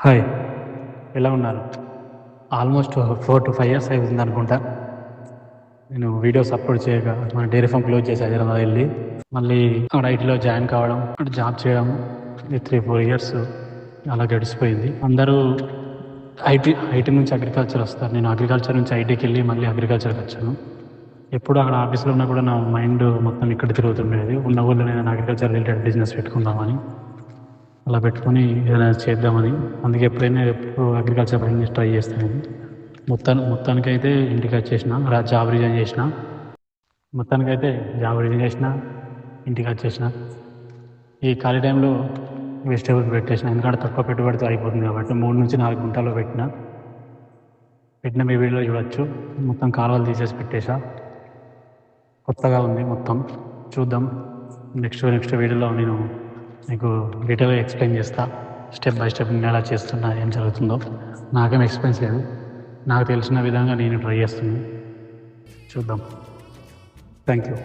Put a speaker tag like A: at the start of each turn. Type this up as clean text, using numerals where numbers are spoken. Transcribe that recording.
A: Hi, ఎలా ఉన్నారు? Almost 4 to 5 years అవుతుంది అనుకుంటా నేను వీడియోస్ అప్లోడ్ చేయక. మన డైరీ ఫామ్ క్లోజ్ చేసి హైదరాబాద్ వెళ్ళి మళ్ళీ అక్కడ ఐటీలో జాయిన్ కావడం, అక్కడ జాబ్ చేయడం, 3-4 years అలా గడిచిపోయింది. అందరూ ఐటీ నుంచి అగ్రికల్చర్ వస్తారు. నేను అగ్రికల్చర్ నుంచి ఐటీకి వెళ్ళి మళ్ళీ అగ్రికల్చర్కి వచ్చాను. ఎప్పుడు అక్కడ ఆఫీస్లో ఉన్నా కూడా నా మైండ్ మొత్తం ఇక్కడ తిరుగుతుండేది. ఉన్న ఊళ్ళో నేను అగ్రికల్చర్ రిలేటెడ్ బిజినెస్ పెట్టుకుందామని, అలా పెట్టుకొని ఏదైనా చేద్దామని. అందుకే ఎప్పుడు అగ్రికల్చర్ పైన ట్రై చేస్తాను. మొత్తానికైతే ఇంటికి వచ్చేసిన, జాబ్ రిజైన్ చేసిన. ఇంటికి వచ్చేసిన. ఈ ఖాళీ టైంలో వెజిటేబుల్స్ పెట్టేసిన, ఎందుకంటే తక్కువ పెట్టుబడితో అయిపోతుంది కాబట్టి 3-4 గుంటల్లో పెట్టిన మీ వీడియోలో చూడొచ్చు. మొత్తం కాలువలు తీసేసి పెట్టేసా. కొత్తగా ఉంది మొత్తం. చూద్దాం, నెక్స్ట్ వీడియోలో నేను మీకు డీటెయిల్గా ఎక్స్ప్లెయిన్ చేస్తా. స్టెప్ బై స్టెప్ నేను ఎలా చేస్తున్నా, ఏం జరుగుతుందో. నాకేం ఎక్స్పీరియన్స్ లేదు, నాకు తెలిసిన విధంగా నేను ట్రై చేస్తున్నాను. చూద్దాం. Thank you.